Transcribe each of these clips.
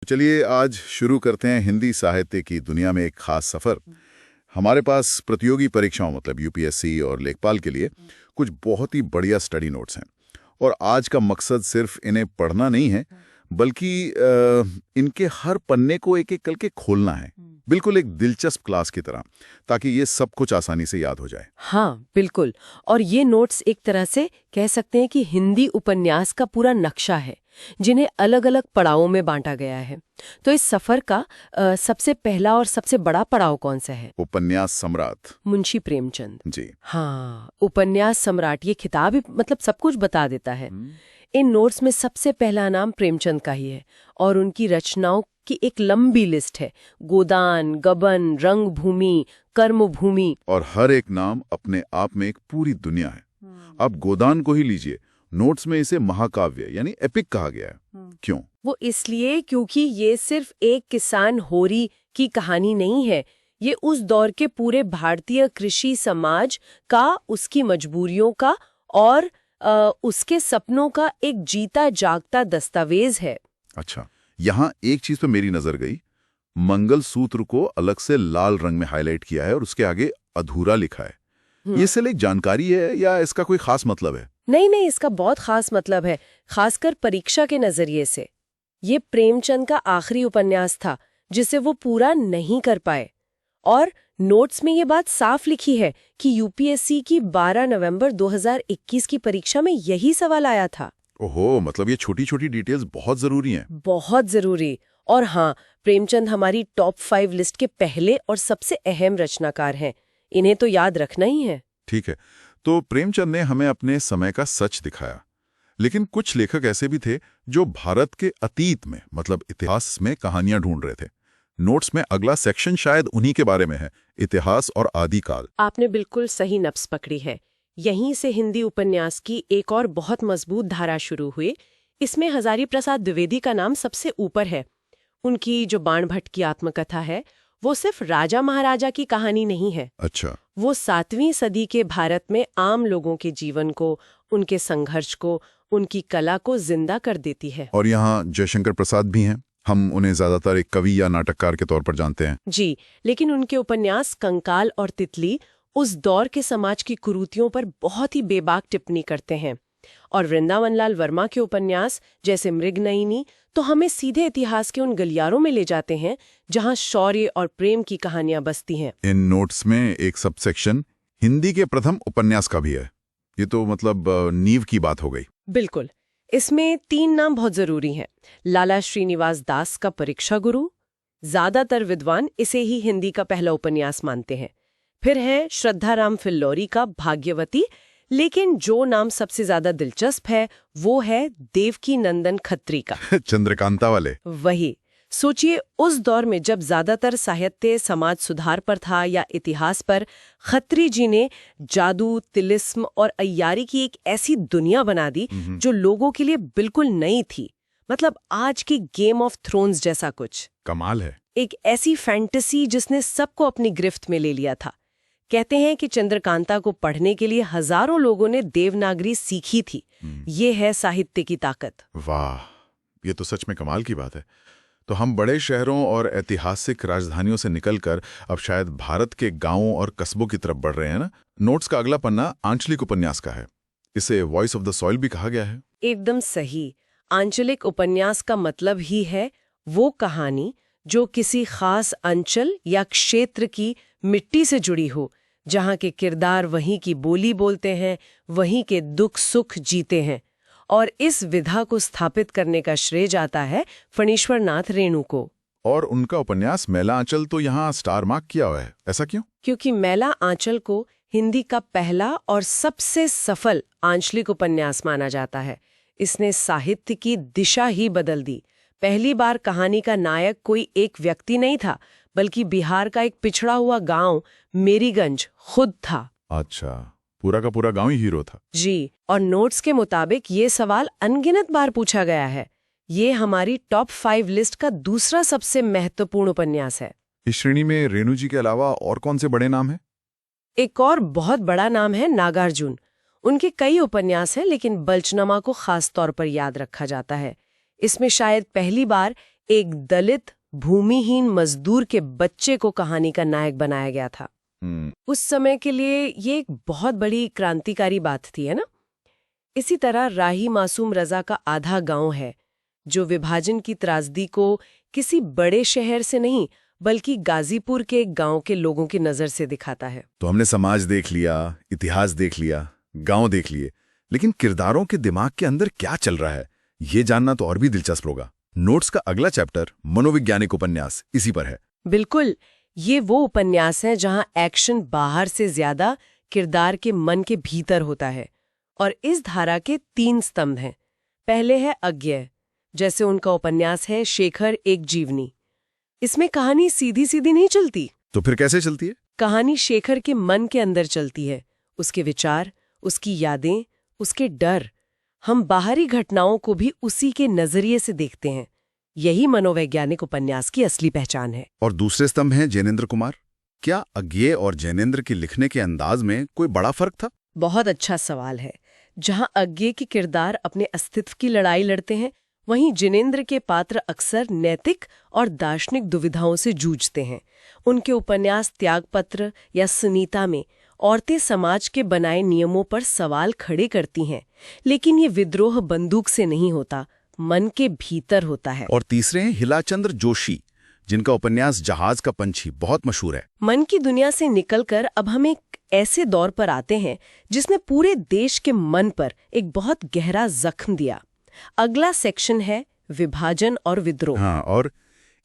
चलिए आज शुरू करते हैं हिंदी साहित्य की दुनिया में एक खास सफर। हमारे पास प्रतियोगी परीक्षाओं मतलब यूपीएससी और लेखपाल के लिए कुछ बहुत ही बढ़िया स्टडी नोट्स हैं और आज का मकसद सिर्फ इन्हें पढ़ना नहीं है बल्कि इनके हर पन्ने को एक एक करके खोलना है, बिल्कुल एक दिलचस्प क्लास की तरह, ताकि ये सब कुछ आसानी से याद हो जाए। हाँ बिल्कुल। और ये नोट्स एक तरह से कह सकते हैं कि हिंदी उपन्यास का पूरा नक्शा है जिन्हें अलग अलग पड़ावों में बांटा गया है। तो इस सफर का सबसे पहला और सबसे बड़ा पड़ाव कौन सा है? उपन्यास सम्राट मुंशी प्रेमचंद जी। हाँ, उपन्यास सम्राट, ये खिताब ही मतलब सब कुछ बता देता है। इन नोट्स में सबसे पहला नाम प्रेमचंद का ही है और उनकी रचनाओं की एक लंबी लिस्ट है। गोदान, गबन, रंगभूमि, कर्मभूमि, और हर एक नाम अपने आप में एक पूरी दुनिया है। अब गोदान को ही लीजिए, नोट्स में इसे महाकाव्य यानी एपिक कहा गया है। क्यों? वो इसलिए क्योंकि ये सिर्फ एक किसान होरी की कहानी नहीं है, ये उस दौर के पूरे भारतीय कृषि समाज का, उसकी मजबूरियों का और उसके सपनों का एक जीता जागता दस्तावेज है। अच्छा, यहाँ एक चीज पे मेरी नजर गई। मंगल सूत्र को अलग से लाल रंग में हाईलाइट किया है और उसके आगे अधूरा लिखा है। ये सिर्फ एक जानकारी है या इसका कोई खास मतलब है? नहीं, इसका बहुत खास मतलब है, खासकर परीक्षा के नजरिए से। ये प्रेमचंद का आखिरी उपन्यास था जिसे वो पूरा नहीं कर पाए और नोट्स में ये बात साफ लिखी है कि यूपीएससी की 12 नवंबर 2021 की परीक्षा में यही सवाल आया था। ओहो, मतलब ये छोटी छोटी डिटेल्स बहुत जरूरी हैं। बहुत जरूरी। और हाँ, प्रेमचंद हमारी टॉप 5 लिस्ट के पहले और सबसे अहम रचनाकार हैं, इन्हें तो याद रखना ही है। ठीक है, तो प्रेमचंद ने हमें अपने समय का सच दिखाया, लेकिन कुछ लेखक ऐसे भी थे जो भारत के अतीत में मतलब इतिहास में कहानियां ढूंढ रहे थे। नोट्स में अगला सेक्शन शायद उन्हीं के बारे में है, इतिहास और आदिकाल। आपने बिल्कुल सही नब्ज पकड़ी है। यहीं से हिंदी उपन्यास की एक और बहुत मजबूत धारा शुरू हुई। इसमें हजारी प्रसाद द्विवेदी का नाम सबसे ऊपर है। उनकी जो बाणभट्ट की आत्मकथा है वो सिर्फ राजा महाराजा की कहानी नहीं है। अच्छा। वो 7वीं सदी के भारत में आम लोगों के जीवन को, उनके संघर्ष को, उनकी कला को जिंदा कर देती है। और यहाँ जयशंकर प्रसाद भी हैं। हम उन्हें ज्यादातर एक कवि या नाटककार के तौर पर जानते हैं। जी, लेकिन उनके उपन्यास कंकाल और तितली उस दौर के समाज की कुरीतियों पर बहुत ही बेबाक टिप्पणी करते हैं। और वृंदावन लाल वर्मा के उपन्यास जैसे मृगनयनी तो हमें सीधे इतिहास के उन गलियारों में ले जाते हैं जहां शौर्य और प्रेम की कहानियां बसती हैं। इन नोट्स में एक सबसेक्शन हिंदी के प्रथम उपन्यास का भी है। ये तो मतलब नींव की बात हो गई। बिल्कुल। इसमें 3 नाम बहुत जरूरी हैं। लाला श्रीनिवास दास का परीक्षा गुरु, ज्यादातर विद्वान इसे ही हिंदी का पहला उपन्यास मानते हैं। फिर है श्रद्धाराम फिल्लौरी का भाग्यवती, लेकिन जो नाम सबसे ज्यादा दिलचस्प है वो है देवकी नंदन खत्री का। चंद्रकांता वाले। वही। सोचिए, उस दौर में जब ज्यादातर साहित्य समाज सुधार पर था या इतिहास पर, खत्री जी ने जादू, तिलिस्म और अय्यारी की एक ऐसी दुनिया बना दी जो लोगों के लिए बिल्कुल नई थी। मतलब आज की गेम ऑफ थ्रोन्स जैसा कुछ। कमाल है। एक ऐसी फैंटेसी जिसने सबको अपनी गिरफ्त में ले लिया था। कहते हैं कि चंद्रकांता को पढ़ने के लिए हजारों लोगों ने देवनागरी सीखी थी। ये है साहित्य की ताकत। वाह, ये तो सच में कमाल की बात है। तो हम बड़े शहरों और ऐतिहासिक राजधानियों से निकलकर अब शायद भारत के गांवों और कस्बों की तरफ बढ़ रहे हैं ना। नोट्स का अगला पन्ना आंचलिक उपन्यास का है। इसे वॉइस ऑफ द सॉइल भी कहा गया है। एकदम सही। आंचलिक उपन्यास का मतलब ही है वो कहानी जो किसी खास अंचल या क्षेत्र की मिट्टी से जुड़ी हो, जहाँ के किरदार वहीं की बोली बोलते हैं, वहीं के दुख सुख जीते हैं। और इस विधा को स्थापित करने का श्रेय जाता है फणीश्वर नाथ रेणु को। और उनका उपन्यास मैला आंचल तो यहाँ स्टार मार्क किया हुआ है। ऐसा क्यों? क्योंकि मैला आंचल को हिंदी का पहला और सबसे सफल आंचलिक उपन्यास माना जाता है। इसने साहित्य की दिशा ही बदल दी। पहली बार कहानी का नायक कोई एक व्यक्ति नहीं था, बल्कि बिहार का एक पिछड़ा हुआ गांव मेरीगंज खुद था। अच्छा, पूरा का पूरा गांव ही हीरो था। जी, और नोट्स के मुताबिक ये सवाल अनगिनत बार पूछा गया है। ये हमारी टॉप 5 लिस्ट का दूसरा सबसे महत्वपूर्ण उपन्यास है। इस श्रेणी में रेणु जी के अलावा और कौन से बड़े नाम हैं? एक और बहुत बड़ा नाम है नागार्जुन। उनके कई उपन्यास हैं, लेकिन बल्चनमा को खास तौर पर याद रखा जाता है। इसमें शायद पहली बार एक दलित भूमिहीन मजदूर के बच्चे को कहानी का नायक बनाया गया था। उस समय के लिए ये एक बहुत बड़ी क्रांतिकारी बात थी, है ना? इसी तरह राही मासूम रजा का आधा गांव है, जो विभाजन की त्रासदी को किसी बड़े शहर से नहीं बल्कि गाजीपुर के एक गांव के लोगों की नजर से दिखाता है। तो हमने समाज देख लिया, इतिहास देख लिया, गांव देख लिए, लेकिन किरदारों के दिमाग के अंदर क्या चल रहा है ये जानना तो और भी दिलचस्प होगा। नोट्स का अगला चैप्टर मनोवैज्ञानिक उपन्यास इसी पर है। बिल्कुल, ये वो उपन्यास है जहां एक्शन बाहर से ज्यादा किरदार के मन के भीतर होता है। और इस धारा के 3 स्तंभ हैं। पहले है अज्ञेय, जैसे उनका उपन्यास है शेखर एक जीवनी। इसमें कहानी सीधी सीधी नहीं चलती। तो फिर कैसे चलती है? कहानी शेखर के मन के अंदर चलती है, उसके विचार, उसकी यादें, उसके डर। हम बाहरी घटनाओं को भी उसी के नजरिए से देखते हैं। यही मनोवैज्ञानिक उपन्यास की असली पहचान है। और दूसरे स्तंभ हैं जैनेंद्र कुमार। क्या अज्ञेय और जैनेंद्र के लिखने के अंदाज में कोई बड़ा फर्क था? बहुत अच्छा सवाल है। जहां अज्ञेय के किरदार अपने अस्तित्व की लड़ाई लड़ते हैं, वहीं जिनेंद्र के पात्र अक्सर नैतिक और दार्शनिक दुविधाओं से जूझते हैं। उनके उपन्यास त्यागपत्र या सुनीता में औरतें समाज के बनाए नियमों पर सवाल खड़े करती हैं, लेकिन ये विद्रोह बंदूक से नहीं होता, मन के भीतर होता है। और तीसरे हैं हिलाचंद्र जोशी, जिनका उपन्यास जहाज का पंछी बहुत मशहूर है। मन की दुनिया से निकलकर अब हम एक ऐसे दौर पर आते हैं जिसने पूरे देश के मन पर एक बहुत गहरा जख्म दिया। अगला सेक्शन है विभाजन और विद्रोह। हाँ, और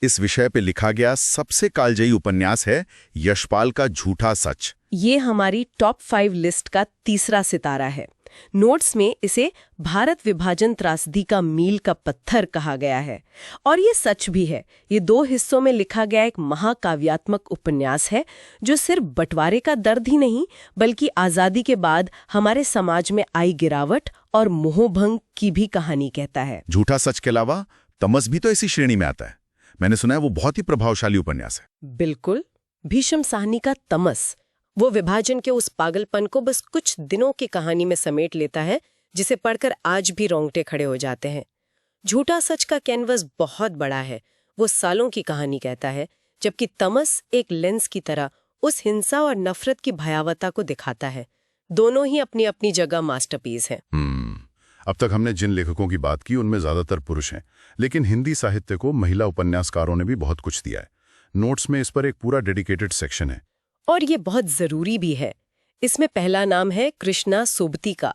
इस विषय पे लिखा गया सबसे कालजयी उपन्यास है यशपाल का झूठा सच। ये हमारी टॉप 5 लिस्ट का तीसरा सितारा है। नोट्स में इसे भारत विभाजन त्रासदी का मील का पत्थर कहा गया है, और ये सच भी है। ये 2 हिस्सों में लिखा गया एक महाकाव्यात्मक उपन्यास है, जो सिर्फ बंटवारे का दर्द ही नहीं बल्कि आजादी के बाद हमारे समाज में आई गिरावट और मोहभंग की भी कहानी कहता है। झूठा सच के अलावा तमस भी तो इसी श्रेणी में आता है। मैंने सुना है वो बहुत ही प्रभावशाली उपन्यास है। बिल्कुल, भीष्म साहनी का तमस वो विभाजन के उस पागलपन को बस कुछ दिनों की कहानी में समेट लेता है, जिसे पढ़कर आज भी रोंगटे खड़े हो जाते हैं। झूठा सच का कैनवस बहुत बड़ा है, वो सालों की कहानी कहता है, जबकि तमस एक लेंस की तरह उस हिंसा और नफरत की भयावहता को दिखाता है। दोनों ही अपनी अपनी जगह मास्टरपीस हैं। अब तक हमने जिन लेखकों की बात की उनमें ज्यादातर पुरुष हैं, लेकिन हिंदी साहित्य को महिला उपन्यासकारों ने भी बहुत कुछ दिया है। नोट्स में इस पर एक पूरा डेडिकेटेड सेक्शन है, और ये बहुत जरूरी भी है। इसमें पहला नाम है कृष्णा सोबती का।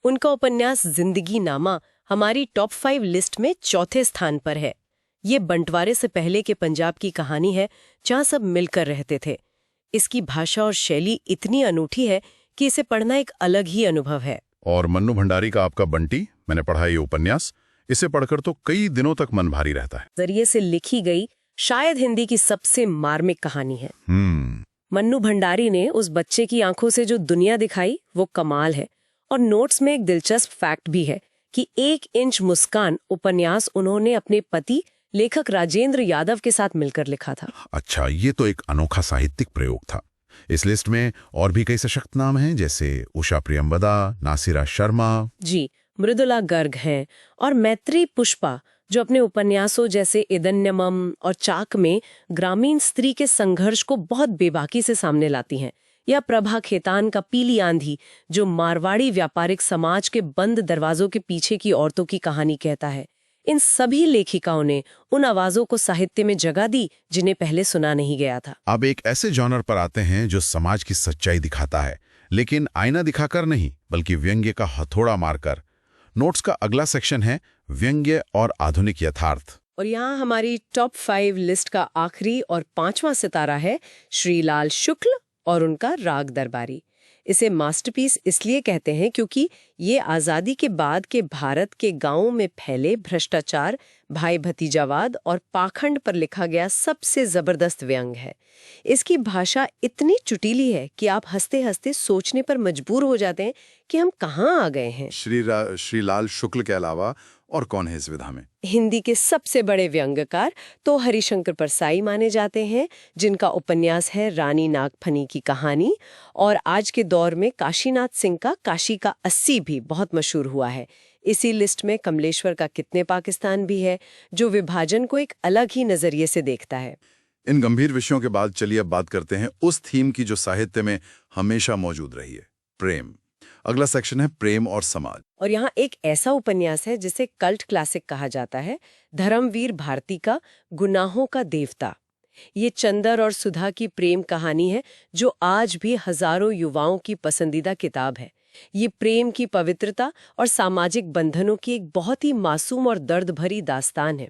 उनका उपन्यास जिंदगी नामा हमारी टॉप 5 लिस्ट में 4थे स्थान पर है। ये बंटवारे से पहले के पंजाब की कहानी है, जहां सब मिलकर रहते थे। इसकी भाषा और शैली इतनी अनूठी है कि इसे पढ़ना एक अलग ही अनुभव है। और मन्नू भंडारी का आपका बंटी, मैंने पढ़ा ये उपन्यास। इसे पढ़कर तो कई दिनों तक मन भारी रहता है। जरिए से लिखी गई शायद हिंदी की सबसे मार्मिक कहानी है। मन्नू भंडारी ने उस बच्चे की आंखों से जो दुनिया दिखाई वो कमाल है। और नोट्स में एक दिलचस्प फैक्ट भी है कि 1 इंच मुस्कान उपन्यास उन्होंने अपने पति लेखक राजेंद्र यादव के साथ मिलकर लिखा था। अच्छा, ये तो एक अनोखा साहित्यिक प्रयोग था। इस लिस्ट में और भी कई सशक्त नाम हैं, जैसे उषा प्रियंवदा, नासिरा शर्मा, जी, मृदुला गर्ग हैं, और मैत्री पुष्पा, जो अपने उपन्यासों जैसे इदन्यमम और चाक में ग्रामीण स्त्री के संघर्ष को बहुत बेबाकी से सामने लाती हैं। या प्रभा खेतान का पीली आंधी, जो मारवाड़ी व्यापारिक समाज के बंद दरवाजों के पीछे की औरतों की कहानी कहता है। इन सभी लेखिकाओं ने उन आवाजों को साहित्य में जगह दी जिन्हें पहले सुना नहीं गया था। अब एक ऐसे जॉनर पर आते हैं जो समाज की सच्चाई दिखाता है, लेकिन आईना दिखाकर नहीं बल्कि व्यंग्य का हथौड़ा मारकर। नोट्स का अगला सेक्शन है व्यंग्य और आधुनिक यथार्थ। और यहाँ हमारी टॉप 5 लिस्ट का आखिरी और 5वां सितारा है श्रीलाल शुक्ल और उनका राग दरबारी। इसे मास्टरपीस इसलिए कहते हैं क्योंकि ये आज़ादी के बाद के भारत के गांवों में फैले भ्रष्टाचार, भाई भतीजावाद और पाखंड पर लिखा गया सबसे जबरदस्त व्यंग है। इसकी भाषा इतनी चुटीली है कि आप हंसते हंसते सोचने पर मजबूर हो जाते हैं कि हम कहाँ आ गए हैं। श्रीलाल शुक्ल के अलावा और कौन है इस विधा में? हिंदी के सबसे बड़े व्यंग्यकार तो हरिशंकर परसाई माने जाते हैं, जिनका उपन्यास है रानी नागफनी की कहानी। और आज के दौर में काशीनाथ सिंह का काशी का 80 भी बहुत मशहूर हुआ है। इसी लिस्ट में कमलेश्वर का कितने पाकिस्तान भी है, जो विभाजन को एक अलग ही नजरिए से देखता है। इन गंभीर विषयों के बाद चलिए अब बात करते हैं उस थीम की जो साहित्य में हमेशा मौजूद रही है, प्रेम। अगला सेक्शन है प्रेम और समाज। और यहाँ एक ऐसा उपन्यास है जिसे कल्ट क्लासिक कहा जाता है, धर्मवीर भारती का गुनाहों का देवता। ये चंदर और सुधा की प्रेम कहानी है जो आज भी हजारों युवाओं की पसंदीदा किताब है। ये प्रेम की पवित्रता और सामाजिक बंधनों की एक बहुत ही मासूम और दर्द भरी दास्तान है।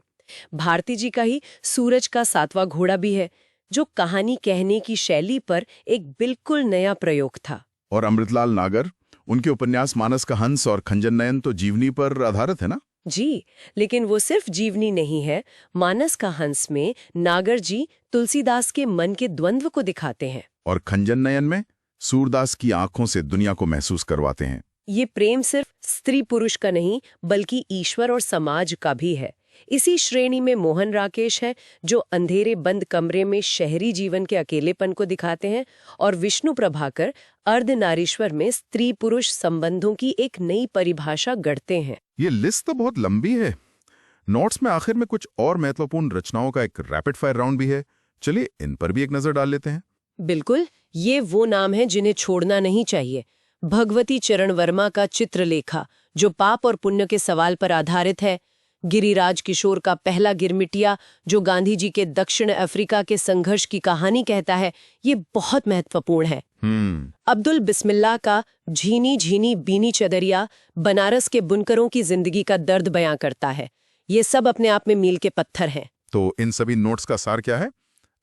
भारती जी का ही सूरज का सातवां घोड़ा भी है, जो कहानी कहने की शैली पर एक बिल्कुल नया प्रयोग था। और अमृतलाल नागर, उनके उपन्यास मानस का हंस और खंजन नयन तो जीवनी पर आधारित है ना? जी, लेकिन वो सिर्फ जीवनी नहीं है। मानस का हंस में नागर जी तुलसीदास के मन के द्वंद्व को दिखाते हैं, और खंजन नयन में सूरदास की आंखों से दुनिया को महसूस करवाते हैं। ये प्रेम सिर्फ स्त्री पुरुष का नहीं, बल्कि ईश्वर और समाज का भी है। इसी श्रेणी में मोहन राकेश है, जो अंधेरे बंद कमरे में शहरी जीवन के अकेलेपन को दिखाते हैं, और विष्णु प्रभाकर अर्धनारीश्वर में स्त्री पुरुष संबंधों की एक नई परिभाषा गढ़ते हैं। ये लिस्ट तो बहुत लंबी है। नोट्स में आखिर में कुछ और महत्वपूर्ण रचनाओं का एक रैपिड फायर राउंड भी है। चलिए इन पर भी एक नजर डाल लेते हैं। बिल्कुल, ये वो नाम है जिन्हें छोड़ना नहीं चाहिए। भगवती चरण वर्मा का चित्रलेखा, जो पाप और पुण्य के सवाल पर आधारित है। गिरिराज किशोर का पहला गिरमिटिया, जो गांधी जी के दक्षिण अफ्रीका के संघर्ष की कहानी कहता है, ये बहुत महत्वपूर्ण है। अब्दुल बिस्मिल्लाह का झीनी झीनी बीनी चदरिया, बनारस के बुनकरों की जिंदगी का दर्द बयां करता है। ये सब अपने आप में मील के पत्थर हैं। तो इन सभी नोट्स का सार क्या है?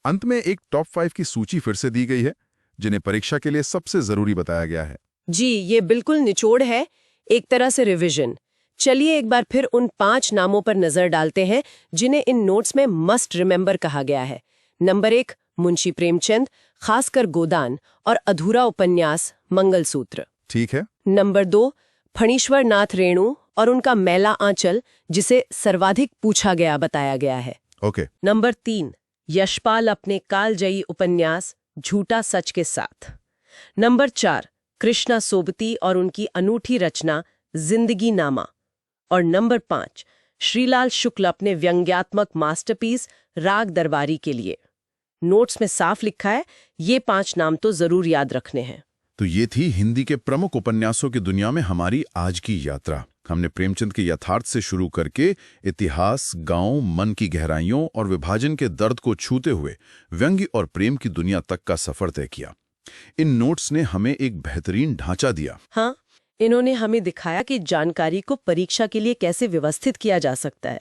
अंत में एक टॉप 5 की सूची फिर से दी गई है, जिन्हें परीक्षा के लिए सबसे जरूरी बताया गया है। जी, ये बिल्कुल निचोड़ है, एक तरह से रिवीजन। चलिए एक बार फिर उन 5 नामों पर नजर डालते हैं जिन्हें इन नोट्स में मस्ट रिमेंबर कहा गया है। नंबर 1, मुंशी प्रेमचंद, खासकर गोदान और अधूरा उपन्यास मंगलसूत्र। ठीक है। नंबर 2, फणीश्वर नाथ रेणु और उनका मैला आंचल, जिसे सर्वाधिक पूछा गया बताया गया है। ओके। नंबर 3, यशपाल अपने कालजयी उपन्यास झूठा सच के साथ। नंबर 4, कृष्णा सोबती और उनकी अनूठी रचना जिंदगी नामा। और नंबर 5, श्रीलाल शुक्ल अपने व्यंग्यात्मक मास्टरपीस राग दरबारी के लिए। नोट्स में साफ लिखा है, ये 5 नाम तो जरूर याद रखने हैं। तो ये थी हिंदी के प्रमुख उपन्यासों की दुनिया में हमारी आज की यात्रा। हमने प्रेमचंद के यथार्थ से शुरू करके इतिहास, गांव, मन की गहराइयों और विभाजन के दर्द को छूते हुए व्यंग्य और प्रेम की दुनिया तक का सफर तय किया। इन नोट्स ने हमें एक बेहतरीन ढांचा दिया। हाँ, इन्होंने हमें दिखाया कि जानकारी को परीक्षा के लिए कैसे व्यवस्थित किया जा सकता है।